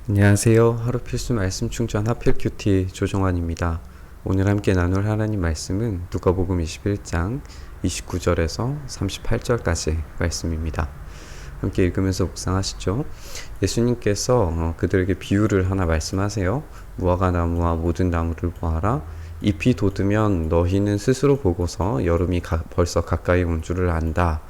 안녕하세요. 하루 필수 말씀 충전 하필 큐티 조정환입니다. 오늘 함께 나눌 하나님 말씀은 누가복음 21장 29절에서 38절까지 말씀입니다. 함께 읽으면서 묵상하시죠. 예수님께서 그들에게 비유를 하나 말씀하세요. 무화과 나무와 모든 나무를 보아라. 잎이 돋으면 너희는 스스로 보고서 여름이 벌써 가까이 온 줄을 안다.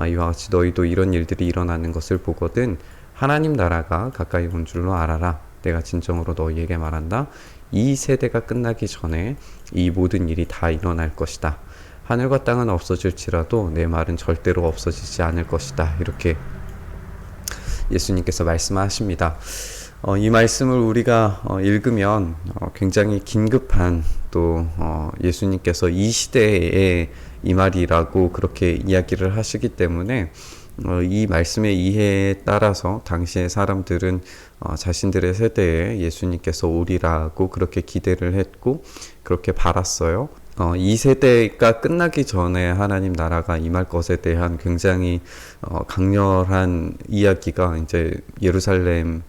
이와 같이 너희도 이런 일들이 일어나는 것을 보거든 하나님 나라가 가까이 온 줄로 알아라. 내가 진정으로 너희에게 말한다. 이 세대가 끝나기 전에 이 모든 일이 다 일어날 것이다. 하늘과 땅은 없어질지라도 내 말은 절대로 없어지지 않을 것이다. 이렇게 예수님께서 말씀하십니다. 이 말씀을 우리가 읽으면 굉장히 긴급한 또 예수님께서 이 시대에 이 말이라고 그렇게 이야기를 하시기 때문에 이 말씀의 이해에 따라서 당시의 사람들은 자신들의 세대에 예수님께서 오리라고 그렇게 기대를 했고 그렇게 바랐어요. 이 세대가 끝나기 전에 하나님 나라가 임할 것에 대한 굉장히 강렬한 이야기가 이제 예루살렘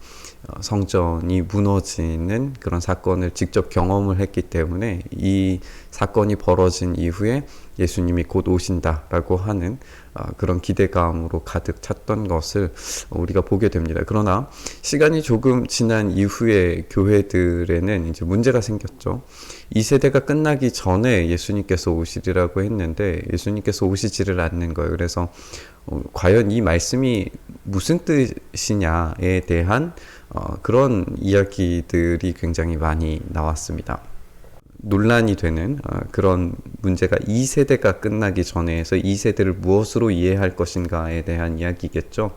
성전이 무너지는 그런 사건을 직접 경험을 했기 때문에 이 사건이 벌어진 이후에 예수님이 곧 오신다라고 하는 그런 기대감으로 가득 찼던 것을 우리가 보게 됩니다. 그러나 시간이 조금 지난 이후에 교회들에는 이제 문제가 생겼죠. 이 세대가 끝나기 전에 예수님께서 오시리라고 했는데 예수님께서 오시지를 않는 거예요. 그래서 과연 이 말씀이 무슨 뜻이냐에 대한 그런 이야기들이 굉장히 많이 나왔습니다. 논란이 되는 그런 문제가 이 세대가 끝나기 전에 해서 이 세대를 무엇으로 이해할 것인가에 대한 이야기겠죠.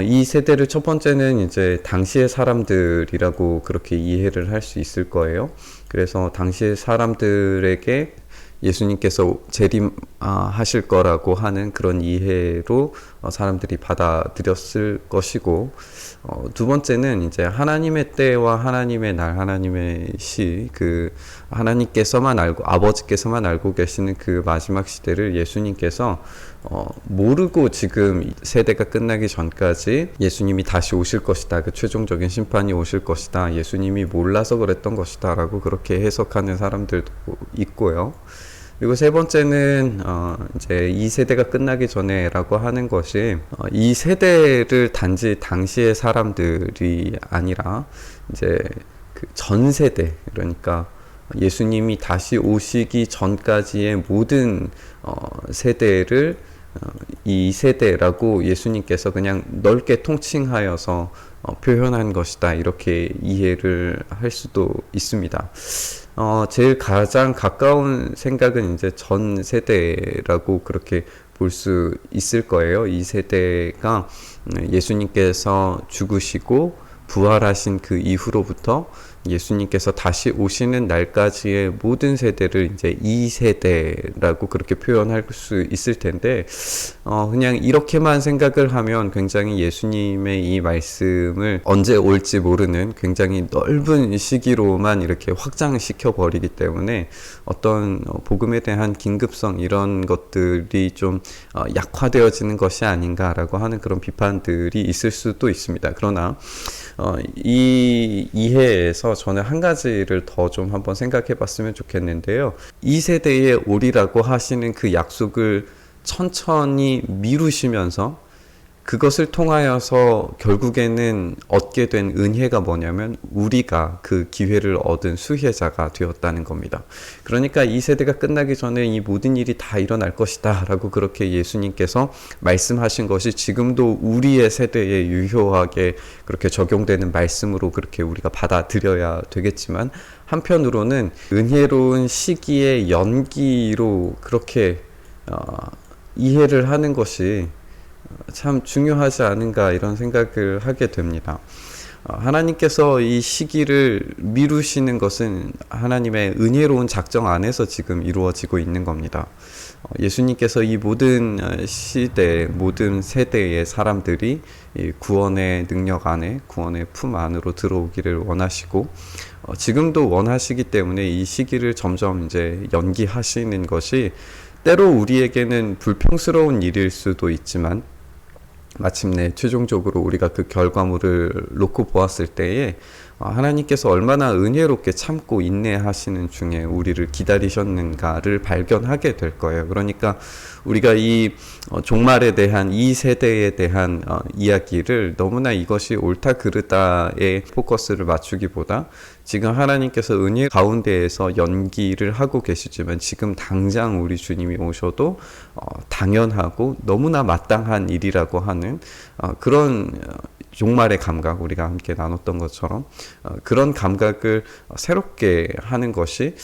이 세대를 첫 번째는 이제 당시의 사람들이라고 그렇게 이해를 할 수 있을 거예요. 그래서 당시의 사람들에게 예수님께서 재림하실 거라고 하는 그런 이해로 사람들이 받아들였을 것이고, 두 번째는 이제 하나님의 때와 하나님의 날, 하나님의 시, 그 하나님께서만 알고 아버지께서만 알고 계시는 그 마지막 시대를 예수님께서 모르고 지금 세대가 끝나기 전까지 예수님이 다시 오실 것이다, 그 최종적인 심판이 오실 것이다, 예수님이 몰라서 그랬던 것이다 라고 그렇게 해석하는 사람들도 있고요. 그리고 세 번째는 이제 이 세대가 끝나기 전에라고 하는 것이 이 세대를 단지 당시의 사람들이 아니라 이제 그 전 세대, 그러니까 예수님이 다시 오시기 전까지의 모든 세대를 이 세대라고 예수님께서 그냥 넓게 통칭하여서 표현한 것이다, 이렇게 이해를 할 수도 있습니다. 제일 가장 가까운 생각은 이제 전 세대라고 그렇게 볼 수 있을 거예요. 이 세대가 예수님께서 죽으시고 부활하신 그 이후로부터 예수님께서 다시 오시는 날까지의 모든 세대를 이제 이 세대라고 그렇게 표현할 수 있을 텐데, 그냥 이렇게만 생각을 하면 굉장히 예수님의 이 말씀을 언제 올지 모르는 굉장히 넓은 시기로만 이렇게 확장시켜 버리기 때문에 어떤 복음에 대한 긴급성, 이런 것들이 좀 약화되어지는 것이 아닌가라고 하는 그런 비판들이 있을 수도 있습니다. 그러나 이 이해에서 저는 한 가지를 더 좀 한번 생각해 봤으면 좋겠는데요. 이 세대에 오리라고 하시는 그 약속을 천천히 미루시면서 그것을 통하여서 결국에는 얻게 된 은혜가 뭐냐면 우리가 그 기회를 얻은 수혜자가 되었다는 겁니다. 그러니까 이 세대가 끝나기 전에 이 모든 일이 다 일어날 것이다 라고 그렇게 예수님께서 말씀하신 것이 지금도 우리의 세대에 유효하게 그렇게 적용되는 말씀으로 그렇게 우리가 받아들여야 되겠지만, 한편으로는 은혜로운 시기의 연기로 그렇게 이해를 하는 것이 참 중요하지 않은가, 이런 생각을 하게 됩니다. 하나님께서 이 시기를 미루시는 것은 하나님의 은혜로운 작정 안에서 지금 이루어지고 있는 겁니다. 예수님께서 이 모든 시대, 모든 세대의 사람들이 이 구원의 능력 안에, 구원의 품 안으로 들어오기를 원하시고 지금도 원하시기 때문에 이 시기를 점점 이제 연기하시는 것이 때로 우리에게는 불평스러운 일일 수도 있지만 마침내 최종적으로 우리가 그 결과물을 놓고 보았을 때에 하나님께서 얼마나 은혜롭게 참고 인내하시는 중에 우리를 기다리셨는가를 발견하게 될 거예요. 그러니까 우리가 이 종말에 대한 이 세대에 대한 이야기를 너무나 이것이 옳다 그르다에 포커스를 맞추기보다 지금 하나님께서 은혜 가운데에서 연기를 하고 계시지만 지금 당장 우리 주님이 오셔도 당연하고 너무나 마땅한 일이라고 하는 그런 종말의 감각, 우리가 함께 나눴던 것처럼 그런 감각을 새롭게 하는 것이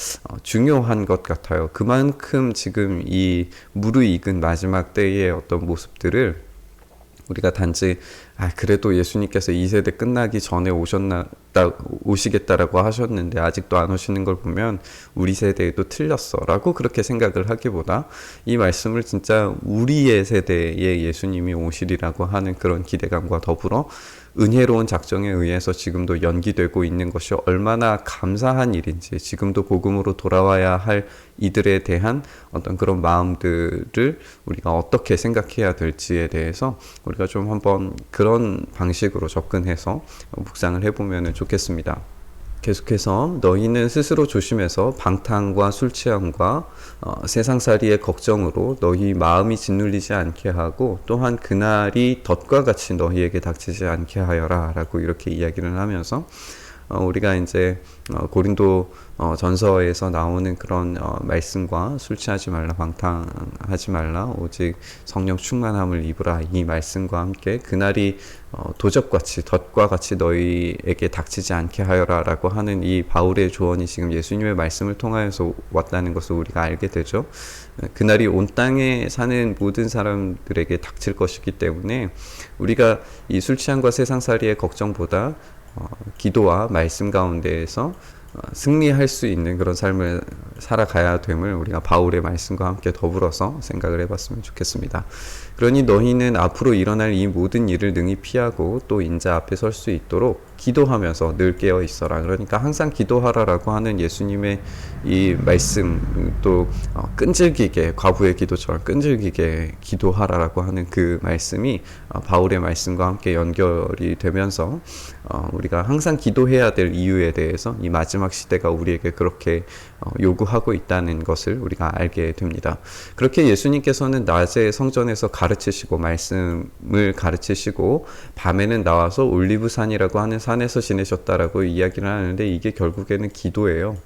중요한 것 같아요. 그만큼 지금 이 무르익은 마지막 때의 어떤 모습들을 우리가 단지 그래도 예수님께서 이 세대 끝나기 전에 오시겠다라고 하셨는데 아직도 안 오시는 걸 보면 우리 세대에도 틀렸어 라고 그렇게 생각을 하기보다 이 말씀을 진짜 우리의 세대에 예수님이 오시리라고 하는 그런 기대감과 더불어 은혜로운 작정에 의해서 지금도 연기되고 있는 것이 얼마나 감사한 일인지, 지금도 복음으로 돌아와야 할 이들에 대한 어떤 그런 마음들을 우리가 어떻게 생각해야 될지에 대해서 우리가 좀 한번 그런 방식으로 접근해서 묵상을 해보면 좋겠습니다. 계속해서 너희는 스스로 조심해서 방탕과 술 취함과 세상살이의 걱정으로 너희 마음이 짓눌리지 않게 하고 또한 그날이 덫과 같이 너희에게 닥치지 않게 하여라 라고 이렇게 이야기를 하면서 우리가 이제 고린도 전서에서 나오는 그런 말씀과 술 취하지 말라, 방탕하지 말라, 오직 성령 충만함을 입으라, 이 말씀과 함께 그날이 도적같이 덫과 같이 너희에게 닥치지 않게 하여라 라고 하는 이 바울의 조언이 지금 예수님의 말씀을 통하여서 왔다는 것을 우리가 알게 되죠. 그날이 온 땅에 사는 모든 사람들에게 닥칠 것이기 때문에 우리가 이 술 취함과 세상살이의 걱정보다 기도와 말씀 가운데에서 승리할 수 있는 그런 삶을 살아가야 됨을 우리가 바울의 말씀과 함께 더불어서 생각을 해봤으면 좋겠습니다. 그러니 너희는 앞으로 일어날 이 모든 일을 능히 피하고 또 인자 앞에 설 수 있도록 기도하면서 늘 깨어 있어라. 그러니까 항상 기도하라라고 하는 예수님의 이 말씀, 또 끈질기게 과부의 기도처럼 끈질기게 기도하라라고 하는 그 말씀이 바울의 말씀과 함께 연결이 되면서 우리가 항상 기도해야 될 이유에 대해서 이 마지막 시대가 우리에게 그렇게 요구하고 있다는 것을 우리가 알게 됩니다. 그렇게 예수님께서는 낮에 성전에서 가르치시고 말씀을 가르치시고 밤에는 나와서 올리브산이라고 하는 산에서 지내셨다라고 이야기를 하는데 이게 결국에는 기도예요.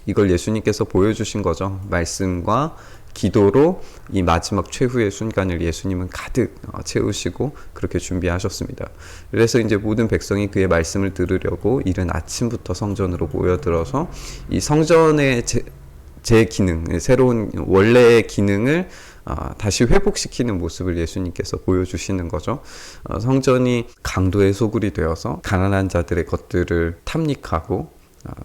이걸 예수님께서 보여주신 거죠. 말씀과 기도로 이 마지막 최후의 순간을 예수님은 가득 채우시고 그렇게 준비하셨습니다. 그래서 이제 모든 백성이 그의 말씀을 들으려고 이른 아침부터 성전으로 모여들어서 이 성전의 제 기능, 새로운 원래의 기능을 다시 회복시키는 모습을 예수님께서 보여주시는 거죠. 성전이 강도의 소굴이 되어서 가난한 자들의 것들을 탐닉하고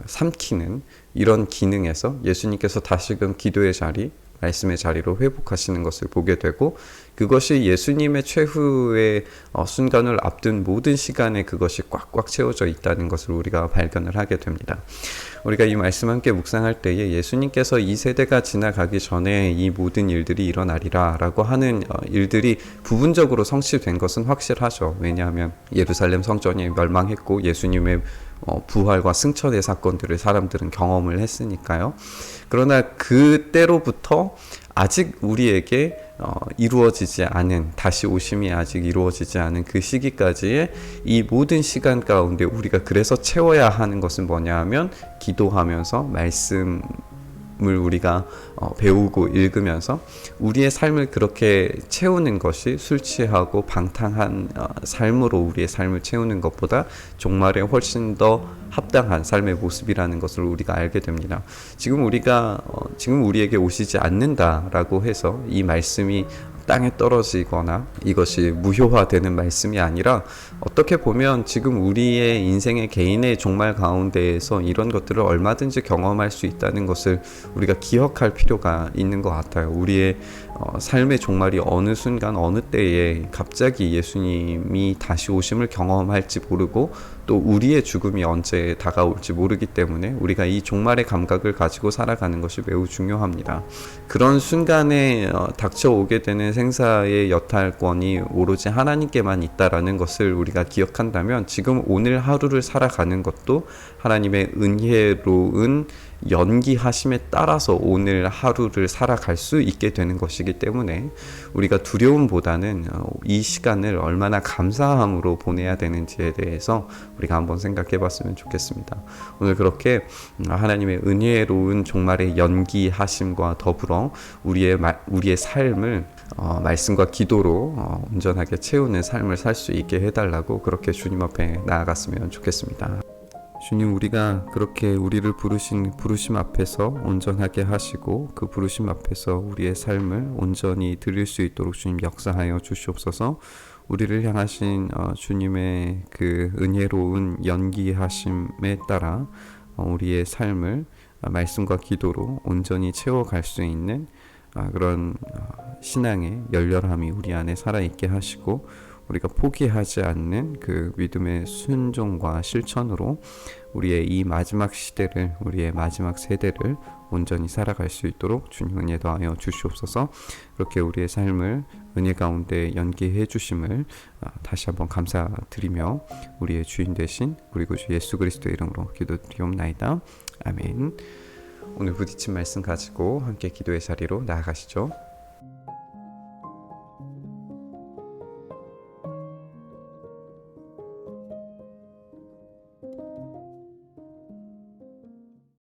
삼키는 이런 기능에서 예수님께서 다시금 기도의 자리, 말씀의 자리로 회복하시는 것을 보게 되고 그것이 예수님의 최후의 순간을 앞둔 모든 시간에 그것이 꽉꽉 채워져 있다는 것을 우리가 발견을 하게 됩니다. 우리가 이 말씀 함께 묵상할 때에 예수님께서 이 세대가 지나가기 전에 이 모든 일들이 일어나리라 라고 하는 일들이 부분적으로 성취된 것은 확실하죠. 왜냐하면 예루살렘 성전이 멸망했고 예수님의 부활과 승천의 사건들을 사람들은 경험을 했으니까요. 그러나 그때로부터 아직 우리에게 이루어지지 않은, 다시 오심이 아직 이루어지지 않은 그 시기까지의 이 모든 시간 가운데 우리가 그래서 채워야 하는 것은 뭐냐 하면 기도하면서 말씀을 우리가 배우고 읽으면서 우리의 삶을 그렇게 채우는 것이 술 취하고 방탕한 삶으로 우리의 삶을 채우는 것보다 종말에 훨씬 더 합당한 삶의 모습이라는 것을 우리가 알게 됩니다. 지금 우리에게 오시지 않는다라고 해서 이 말씀이 땅에 떨어지거나 이것이 무효화되는 말씀이 아니라 어떻게 보면 지금 우리의 인생의 개인의 종말 가운데에서 이런 것들을 얼마든지 경험할 수 있다는 것을 우리가 기억할 필요가 있는 것 같아요. 우리의 삶의 종말이 어느 순간 어느 때에 갑자기 예수님이 다시 오심을 경험할지 모르고 또 우리의 죽음이 언제 다가올지 모르기 때문에 우리가 이 종말의 감각을 가지고 살아가는 것이 매우 중요합니다. 그런 순간에 닥쳐오게 되는 생사의 여탈권이 오로지 하나님께만 있다라는 것을 우리가 기억한다면 지금 오늘 하루를 살아가는 것도 하나님의 은혜로운 연기하심에 따라서 오늘 하루를 살아갈 수 있게 되는 것이기 때문에 우리가 두려움보다는 이 시간을 얼마나 감사함으로 보내야 되는지에 대해서 우리가 한번 생각해 봤으면 좋겠습니다. 오늘 그렇게 하나님의 은혜로운 종말의 연기하심과 더불어 우리의 삶을 말씀과 기도로 온전하게 채우는 삶을 살 수 있게 해달라고 그렇게 주님 앞에 나아갔으면 좋겠습니다. 주님, 우리가 그렇게 우리를 부르신 부르심 앞에서 온전하게 하시고 그 부르심 앞에서 우리의 삶을 온전히 드릴 수 있도록 주님 역사하여 주시옵소서. 우리를 향하신 주님의 그 은혜로운 연기하심에 따라 우리의 삶을 말씀과 기도로 온전히 채워갈 수 있는 그런 신앙의 열렬함이 우리 안에 살아있게 하시고 우리가 포기하지 않는 그 믿음의 순종과 실천으로 우리의 이 마지막 시대를, 우리의 마지막 세대를 온전히 살아갈 수 있도록 주님 은혜 더하여 주시옵소서. 그렇게 우리의 삶을 은혜 가운데 연기해 주심을 다시 한번 감사드리며 우리의 주인 되신 우리 구주 예수 그리스도의 이름으로 기도드리옵나이다. 아멘. 오늘 부딪힌 말씀 가지고 함께 기도의 자리로 나아가시죠.